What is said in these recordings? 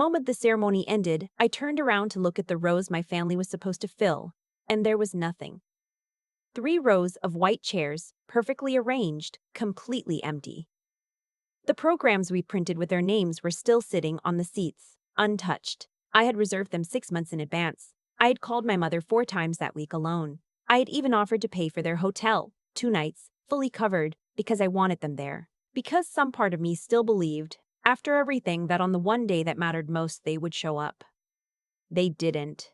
The moment the ceremony ended, I turned around to look at the rows my family was supposed to fill, and there was nothing. 3 rows of white chairs, perfectly arranged, completely empty. The programs we printed with their names were still sitting on the seats, untouched. I had reserved them 6 months in advance. I had called my mother 4 times that week alone. I had even offered to pay for their hotel, 2 nights, fully covered, because I wanted them there. Because some part of me still believed, after everything, that on the one day that mattered most they would show up. They didn't.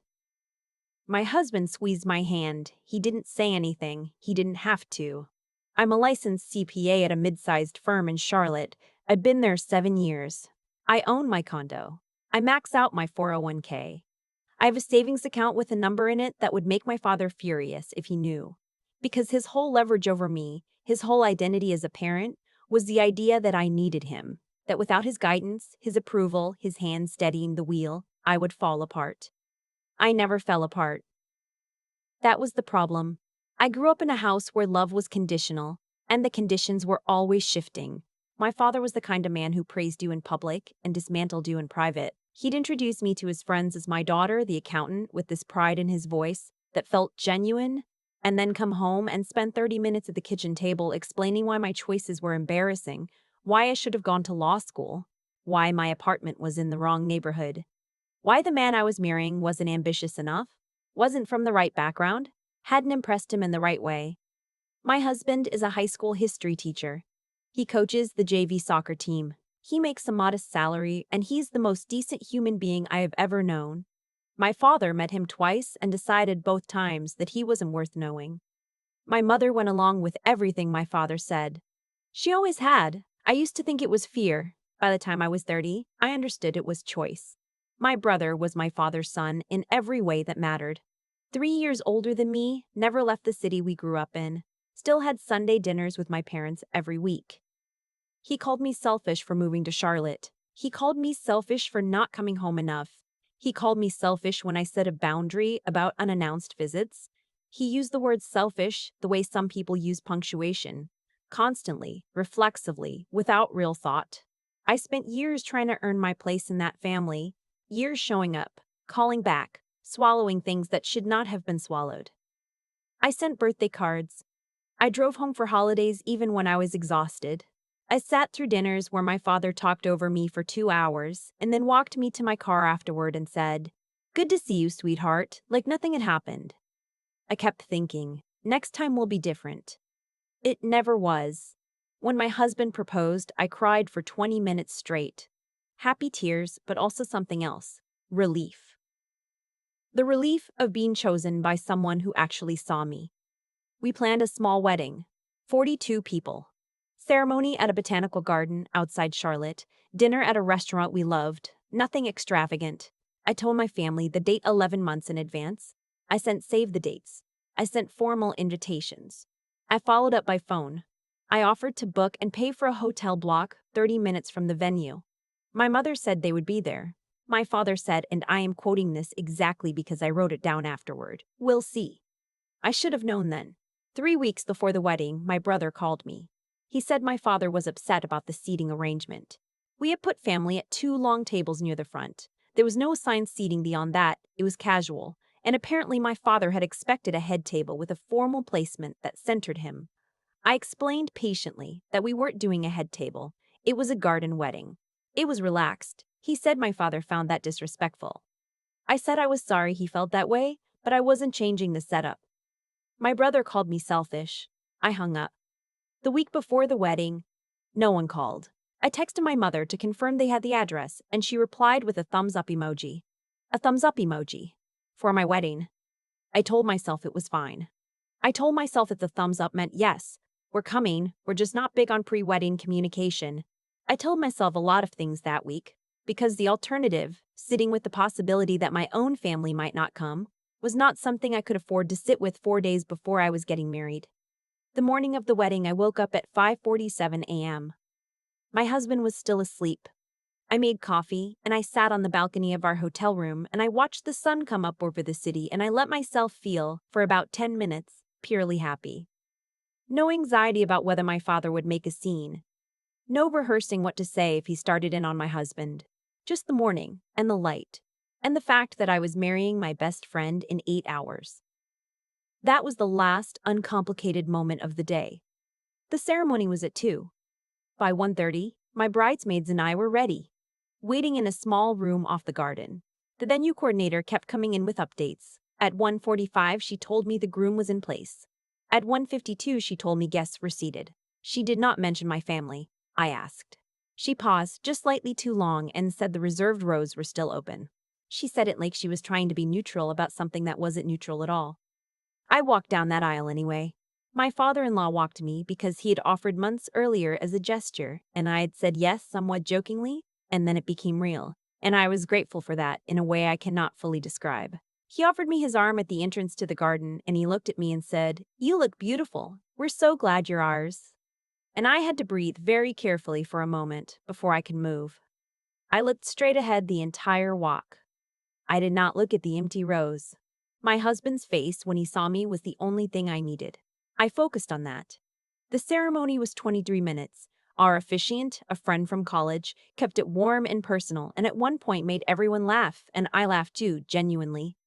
My husband squeezed my hand. He didn't say anything. He didn't have to. I'm a licensed CPA at a mid-sized firm in Charlotte. I've been there 7 years. I own my condo. I max out my 401k. I have a savings account with a number in it that would make my father furious if he knew. Because his whole leverage over me, his whole identity as a parent, was the idea that I needed him, that without his guidance, his approval, his hand steadying the wheel, I would fall apart. I never fell apart. That was the problem. I grew up in a house where love was conditional, and the conditions were always shifting. My father was the kind of man who praised you in public and dismantled you in private. He'd introduce me to his friends as my daughter, the accountant, with this pride in his voice that felt genuine, and then come home and spend 30 minutes at the kitchen table explaining why my choices were embarrassing, why I should have gone to law school, why my apartment was in the wrong neighborhood, why the man I was marrying wasn't ambitious enough, wasn't from the right background, hadn't impressed him in the right way. My husband is a high school history teacher. He coaches the JV soccer team. He makes a modest salary, and he's the most decent human being I have ever known. My father met him twice and decided both times that he wasn't worth knowing. My mother went along with everything my father said. She always had. I used to think it was fear. By the time I was 30, I understood it was choice. My brother was my father's son in every way that mattered. 3 years older than me, never left the city we grew up in, still had Sunday dinners with my parents every week. He called me selfish for moving to Charlotte. He called me selfish for not coming home enough. He called me selfish when I set a boundary about unannounced visits. He used the word selfish the way some people use punctuation, constantly, reflexively, without real thought. I spent years trying to earn my place in that family, years showing up, calling back, swallowing things that should not have been swallowed. I sent birthday cards. I drove home for holidays even when I was exhausted. I sat through dinners where my father talked over me for 2 hours and then walked me to my car afterward and said, "Good to see you, sweetheart," like nothing had happened. I kept thinking, next time will be different. It never was. When my husband proposed, I cried for 20 minutes straight. Happy tears, but also something else. Relief. The relief of being chosen by someone who actually saw me. We planned a small wedding. 42 people. Ceremony at a botanical garden outside Charlotte. Dinner at a restaurant we loved. Nothing extravagant. I told my family the date 11 months in advance. I sent save the dates. I sent formal invitations. I followed up by phone. I offered to book and pay for a hotel block 30 minutes from the venue. My mother said they would be there. My father said, and I am quoting this exactly because I wrote it down afterward, "We'll see." I should have known then. 3 weeks before the wedding, my brother called me. He said my father was upset about the seating arrangement. We had put family at 2 long tables near the front. There was no assigned seating beyond that, it was casual, and apparently my father had expected a head table with a formal placement that centered him. I explained patiently that we weren't doing a head table. It was a garden wedding. It was relaxed. He said my father found that disrespectful. I said I was sorry he felt that way, but I wasn't changing the setup. My brother called me selfish. I hung up. The week before the wedding, no one called. I texted my mother to confirm they had the address, and she replied with a thumbs up emoji. A thumbs up emoji. For my wedding. I told myself it was fine. I told myself that the thumbs up meant yes, we're coming, we're just not big on pre-wedding communication. I told myself a lot of things that week, because the alternative, sitting with the possibility that my own family might not come, was not something I could afford to sit with 4 days before I was getting married. The morning of the wedding, I woke up at 5:47 a.m. My husband was still asleep. I made coffee, and I sat on the balcony of our hotel room, and I watched the sun come up over the city, and I let myself feel, for about 10 minutes, purely happy. No anxiety about whether my father would make a scene. No rehearsing what to say if he started in on my husband. Just the morning, and the light, and the fact that I was marrying my best friend in 8 hours. That was the last uncomplicated moment of the day. The ceremony was at 2. By 1:30, my bridesmaids and I were ready, waiting in a small room off the garden. The venue coordinator kept coming in with updates. At 1:45, she told me the groom was in place. At 1:52, she told me guests were seated. She did not mention my family, I asked. She paused just slightly too long and said the reserved rows were still open. She said it like she was trying to be neutral about something that wasn't neutral at all. I walked down that aisle anyway. My father-in-law walked me because he had offered months earlier as a gesture, and I had said yes somewhat jokingly, and then it became real. And I was grateful for that in a way I cannot fully describe. He offered me his arm at the entrance to the garden, and he looked at me and said, "You look beautiful. We're so glad you're ours." And I had to breathe very carefully for a moment before I could move. I looked straight ahead the entire walk. I did not look at the empty rows. My husband's face when he saw me was the only thing I needed. I focused on that. The ceremony was 23 minutes. Our officiant, a friend from college, kept it warm and personal and at one point made everyone laugh, and I laughed too, genuinely.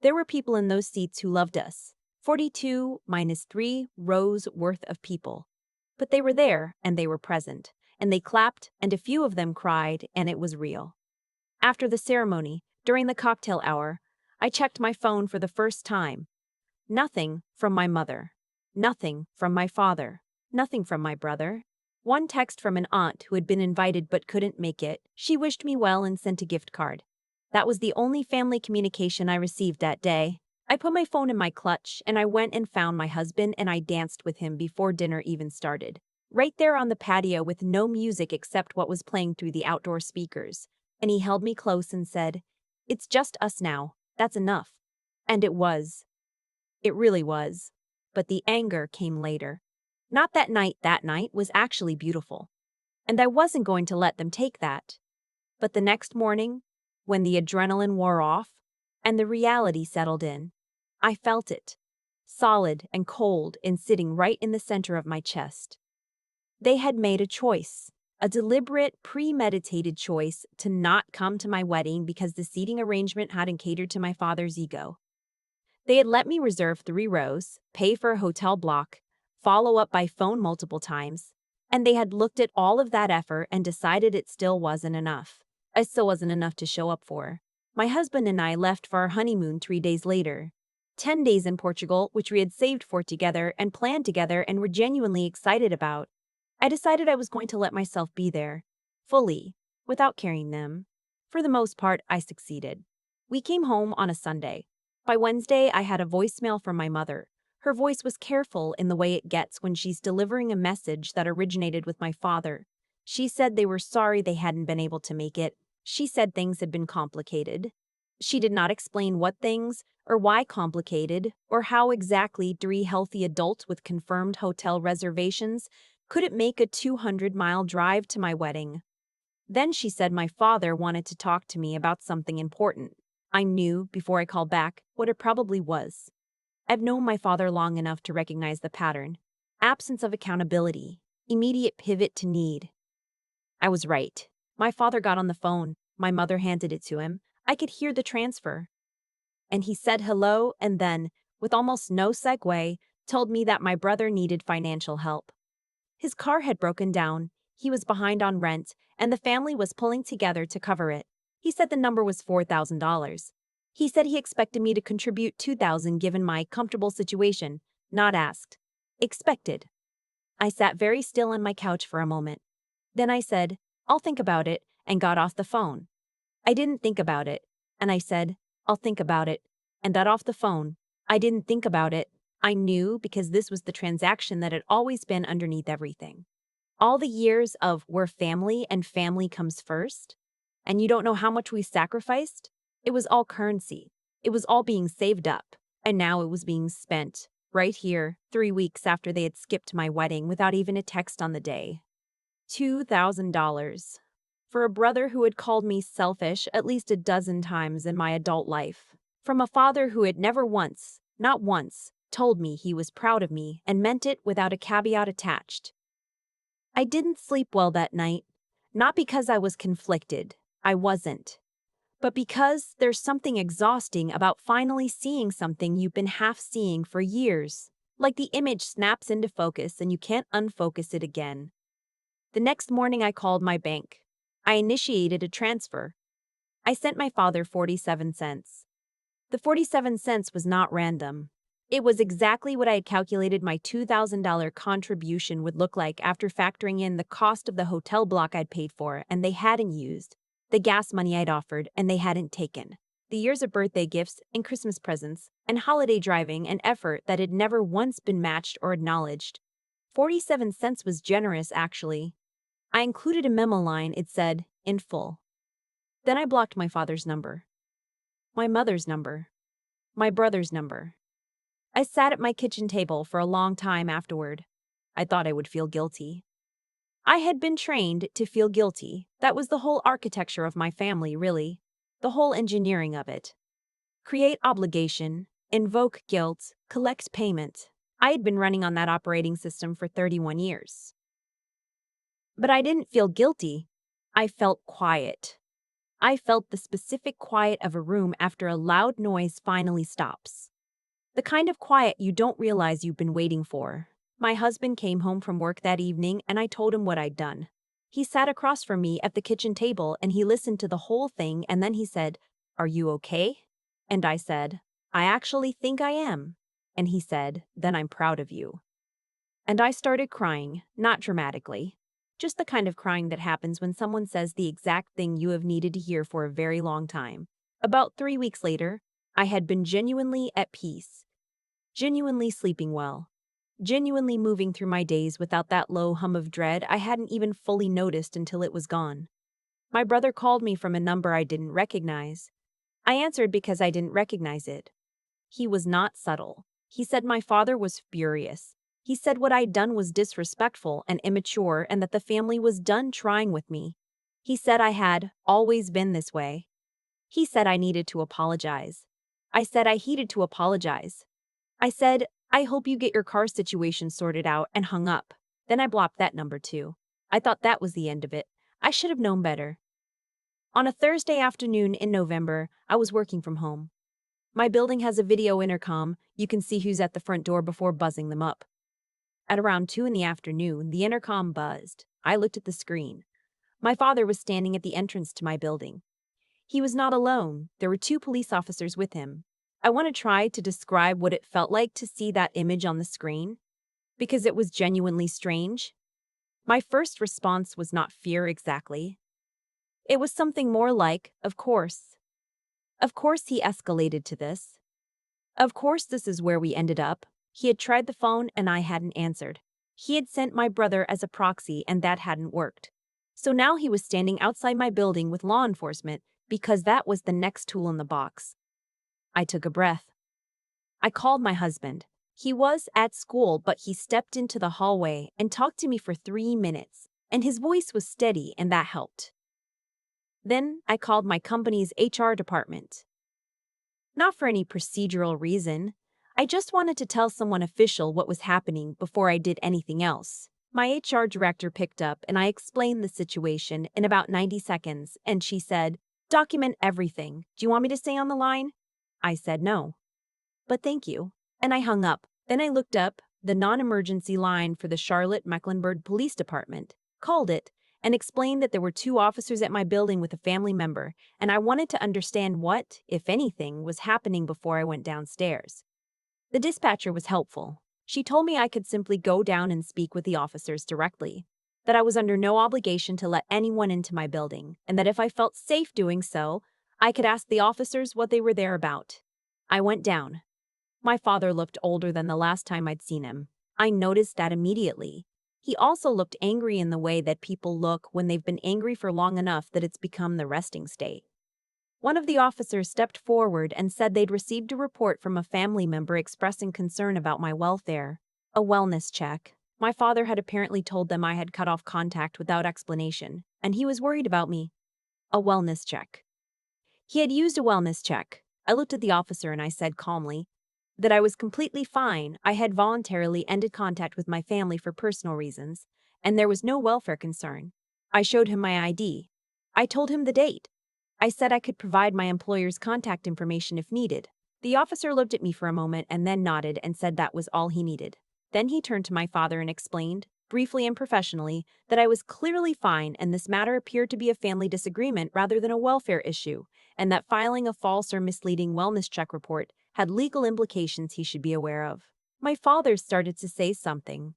There were people in those seats who loved us. 42 minus 3 rows worth of people. But they were there, and they were present, and they clapped, and a few of them cried, and it was real. After the ceremony, during the cocktail hour, I checked my phone for the first time. Nothing from my mother. Nothing from my father. Nothing from my brother. One text from an aunt who had been invited but couldn't make it. She wished me well and sent a gift card. That was the only family communication I received that day. I put my phone in my clutch and I went and found my husband and I danced with him before dinner even started. Right there on the patio with no music except what was playing through the outdoor speakers. And he held me close and said, "It's just us now. That's enough." And it was. It really was. But the anger came later. Not that night was actually beautiful. And I wasn't going to let them take that. But the next morning, when the adrenaline wore off and the reality settled in, I felt it, solid and cold and sitting right in the center of my chest. They had made a choice, a deliberate, premeditated choice to not come to my wedding because the seating arrangement hadn't catered to my father's ego. They had let me reserve 3 rows, pay for a hotel block, follow up by phone multiple times, and they had looked at all of that effort and decided it still wasn't enough. It still wasn't enough to show up for. My husband and I left for our honeymoon 3 days later. 10 days in Portugal, which we had saved for together and planned together and were genuinely excited about. I decided I was going to let myself be there, fully, without carrying them. For the most part, I succeeded. We came home on a Sunday. By Wednesday, I had a voicemail from my mother. Her voice was careful in the way it gets when she's delivering a message that originated with my father. She said they were sorry they hadn't been able to make it. She said things had been complicated. She did not explain what things, or why complicated, or how exactly 3 healthy adults with confirmed hotel reservations couldn't make a 200-mile drive to my wedding. Then she said my father wanted to talk to me about something important. I knew, before I called back, what it probably was. I've known my father long enough to recognize the pattern. Absence of accountability. Immediate pivot to need. I was right. My father got on the phone. My mother handed it to him. I could hear the transfer. And he said hello and then, with almost no segue, told me that my brother needed financial help. His car had broken down, he was behind on rent, and the family was pulling together to cover it. He said the number was $4,000. He said he expected me to contribute $2,000 given my comfortable situation, not asked. Expected. I sat very still on my couch for a moment. Then I said, "I'll think about it," and got off the phone. I didn't think about it, and I said, "I'll think about it," and got off the phone. I didn't think about it. I knew because this was the transaction that had always been underneath everything. All the years of we're family and family comes first, and you don't know how much we sacrificed, it was all currency. It was all being saved up, and now it was being spent, right here, 3 weeks after they had skipped my wedding without even a text on the day. $2,000. For a brother who had called me selfish at least a dozen times in my adult life. From a father who had never once, not once, told me he was proud of me and meant it without a caveat attached. I didn't sleep well that night, not because I was conflicted, I wasn't. But because there's something exhausting about finally seeing something you've been half seeing for years. Like the image snaps into focus and you can't unfocus it again. The next morning I called my bank. I initiated a transfer. I sent my father 47 cents. The 47 cents was not random. It was exactly what I had calculated my $2,000 contribution would look like after factoring in the cost of the hotel block I'd paid for and they hadn't used, the gas money I'd offered and they hadn't taken, the years of birthday gifts and Christmas presents and holiday driving and effort that had never once been matched or acknowledged. 47 cents was generous, actually. I included a memo line. It said, in full. Then I blocked my father's number, my mother's number, my brother's number. I sat at my kitchen table for a long time afterward. I thought I would feel guilty. I had been trained to feel guilty. That was the whole architecture of my family, really. The whole engineering of it. Create obligation, invoke guilt, collect payment. I had been running on that operating system for 31 years. But I didn't feel guilty. I felt quiet. I felt the specific quiet of a room after a loud noise finally stops. The kind of quiet you don't realize you've been waiting for. My husband came home from work that evening and I told him what I'd done. He sat across from me at the kitchen table and he listened to the whole thing and then he said, "Are you okay?" And I said, "I actually think I am." And he said, "Then I'm proud of you." And I started crying, not dramatically. Just the kind of crying that happens when someone says the exact thing you have needed to hear for a very long time. About 3 weeks later, I had been genuinely at peace. Genuinely sleeping well. Genuinely moving through my days without that low hum of dread I hadn't even fully noticed until it was gone. My brother called me from a number I didn't recognize. I answered because I didn't recognize it. He was not subtle. He said my father was furious. He said what I'd done was disrespectful and immature and that the family was done trying with me. He said I had always been this way. He said I needed to apologize. I said I needed to apologize. I said, "I hope you get your car situation sorted out," and hung up. Then I blocked that number too. I thought that was the end of it. I should have known better. On a Thursday afternoon in November, I was working from home. My building has a video intercom. You can see who's at the front door before buzzing them up. At around 2 in the afternoon, the intercom buzzed. I looked at the screen. My father was standing at the entrance to my building. He was not alone. There were 2 police officers with him. I want to try to describe what it felt like to see that image on the screen, because it was genuinely strange. My first response was not fear exactly. It was something more like, of course. Of course he escalated to this. Of course this is where we ended up. He had tried the phone and I hadn't answered. He had sent my brother as a proxy and that hadn't worked. So now he was standing outside my building with law enforcement because that was the next tool in the box. I took a breath. I called my husband. He was at school, but he stepped into the hallway and talked to me for 3 minutes, and his voice was steady and that helped. Then I called my company's HR department. Not for any procedural reason. I just wanted to tell someone official what was happening before I did anything else. My HR director picked up and I explained the situation in about 90 seconds, and she said, "Document everything. Do you want me to stay on the line?" I said no. "But thank you." And I hung up. Then I looked up the non-emergency line for the Charlotte-Mecklenburg Police Department, called it, and explained that there were 2 officers at my building with a family member, and I wanted to understand what, if anything, was happening before I went downstairs. The dispatcher was helpful. She told me I could simply go down and speak with the officers directly, that I was under no obligation to let anyone into my building, and that if I felt safe doing so, I could ask the officers what they were there about. I went down. My father looked older than the last time I'd seen him. I noticed that immediately. He also looked angry in the way that people look when they've been angry for long enough that it's become the resting state. One of the officers stepped forward and said they'd received a report from a family member expressing concern about my welfare. A wellness check. My father had apparently told them I had cut off contact without explanation, and he was worried about me. A wellness check. He had used a wellness check. I looked at the officer and I said calmly that I was completely fine. I had voluntarily ended contact with my family for personal reasons, and there was no welfare concern. I showed him my ID. I told him the date. I said I could provide my employer's contact information if needed. The officer looked at me for a moment and then nodded and said that was all he needed. Then he turned to my father and explained, briefly and professionally, that I was clearly fine and this matter appeared to be a family disagreement rather than a welfare issue, and that filing a false or misleading wellness check report had legal implications he should be aware of. My father started to say something.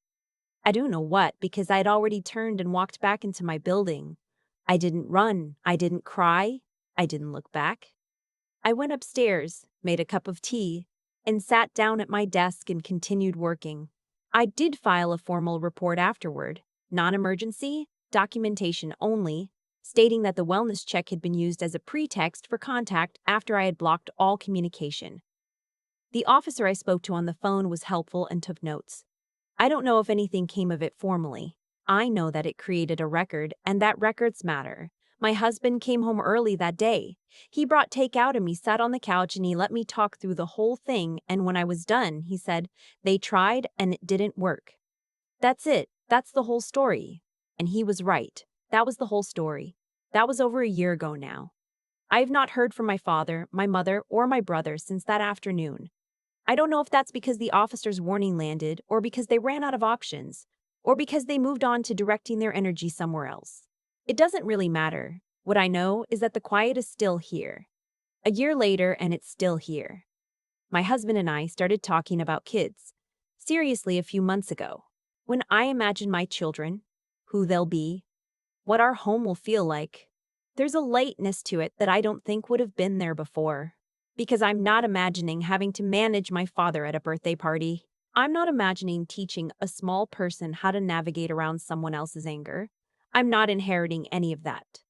I don't know what, because I'd already turned and walked back into my building. I didn't run, I didn't cry, I didn't look back. I went upstairs, made a cup of tea, and sat down at my desk and continued working. I did file a formal report afterward, non-emergency, documentation only, stating that the wellness check had been used as a pretext for contact after I had blocked all communication. The officer I spoke to on the phone was helpful and took notes. I don't know if anything came of it formally. I know that it created a record, and that records matter. My husband came home early that day. He brought takeout and we sat on the couch and he let me talk through the whole thing, and when I was done, he said, "They tried and it didn't work." That's it. That's the whole story. And he was right. That was the whole story. That was over a year ago now. I have not heard from my father, my mother, or my brother since that afternoon. I don't know if that's because the officer's warning landed, or because they ran out of options, or because they moved on to directing their energy somewhere else. It doesn't really matter. What I know is that the quiet is still here. A year later, and it's still here. My husband and I started talking about kids, seriously, a few months ago. When I imagine my children, who they'll be, what our home will feel like, there's a lightness to it that I don't think would have been there before. Because I'm not imagining having to manage my father at a birthday party. I'm not imagining teaching a small person how to navigate around someone else's anger. I'm not inheriting any of that.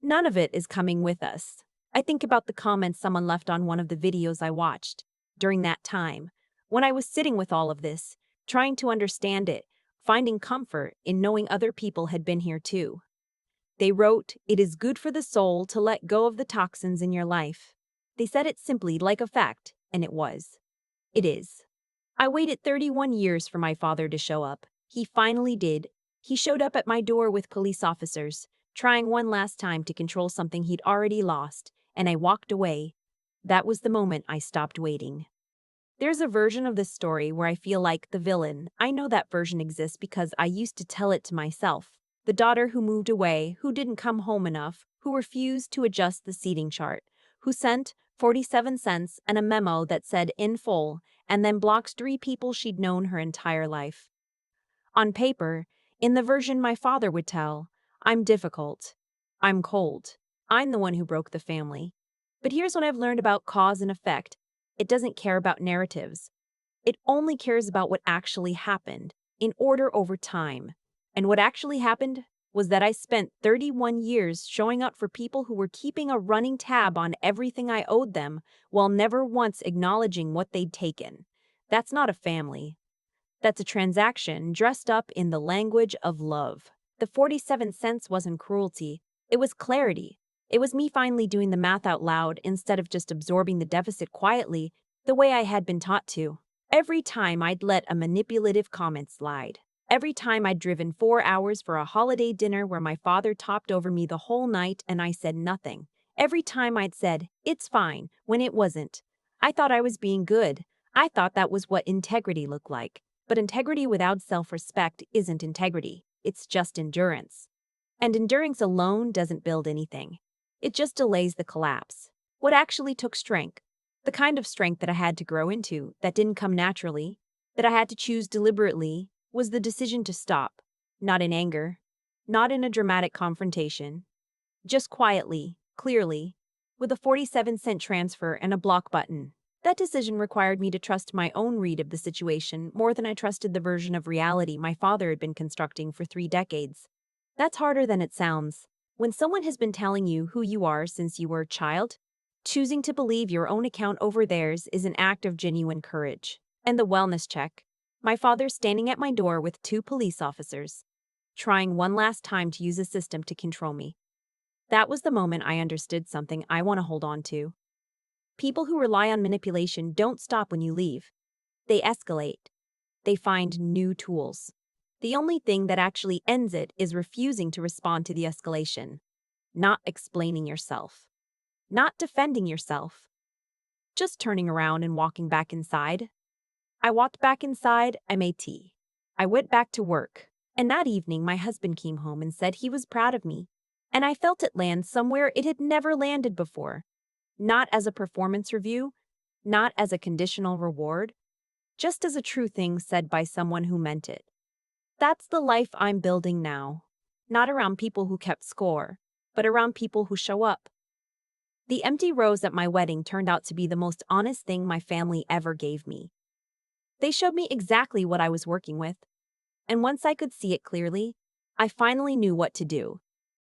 None of it is coming with us. I think about the comments someone left on one of the videos I watched. During that time, when I was sitting with all of this, trying to understand it, finding comfort in knowing other people had been here too. They wrote, "It is good for the soul to let go of the toxins in your life." They said it simply, like a fact, and it was. It is. I waited 31 years for my father to show up. He finally did. He showed up at my door with police officers, trying one last time to control something he'd already lost, and I walked away. That was the moment I stopped waiting. There's a version of this story where I feel like the villain. I know that version exists because I used to tell it to myself. The daughter who moved away, who didn't come home enough, who refused to adjust the seating chart, who sent 47 cents and a memo that said "in full," and then blocked 3 people she'd known her entire life. On paper, in the version my father would tell, I'm difficult. I'm cold. I'm the one who broke the family. But here's what I've learned about cause and effect. It doesn't care about narratives. It only cares about what actually happened, in order over time. And what actually happened was that I spent 31 years showing up for people who were keeping a running tab on everything I owed them while never once acknowledging what they'd taken. That's not a family. That's a transaction dressed up in the language of love. The 47 cents wasn't cruelty. It was clarity. It was me finally doing the math out loud instead of just absorbing the deficit quietly, the way I had been taught to. Every time I'd let a manipulative comment slide. Every time I'd driven 4 hours for a holiday dinner where my father topped over me the whole night and I said nothing. Every time I'd said, "It's fine," when it wasn't. I thought I was being good. I thought that was what integrity looked like. But integrity without self-respect isn't integrity. It's just endurance. And endurance alone doesn't build anything. It just delays the collapse. What actually took strength, the kind of strength that I had to grow into, that didn't come naturally, that I had to choose deliberately, was the decision to stop. Not in anger, not in a dramatic confrontation, just quietly, clearly, with a 47-cent transfer and a block button. That decision required me to trust my own read of the situation more than I trusted the version of reality my father had been constructing for 3 decades. That's harder than it sounds. When someone has been telling you who you are since you were a child, choosing to believe your own account over theirs is an act of genuine courage. And the wellness check. My father standing at my door with 2 police officers, trying one last time to use a system to control me. That was the moment I understood something I want to hold on to. People who rely on manipulation don't stop when you leave. They escalate. They find new tools. The only thing that actually ends it is refusing to respond to the escalation. not explaining yourself, not defending yourself, just turning around and walking back inside. I walked back inside, I made tea. I went back to work. And that evening, my husband came home and said he was proud of me. And I felt it land somewhere it had never landed before. Not as a performance review, not as a conditional reward, just as a true thing said by someone who meant it. That's the life I'm building now. Not around people who kept score, but around people who show up. The empty rose at my wedding turned out to be the most honest thing my family ever gave me. They showed me exactly what I was working with. And once I could see it clearly, I finally knew what to do.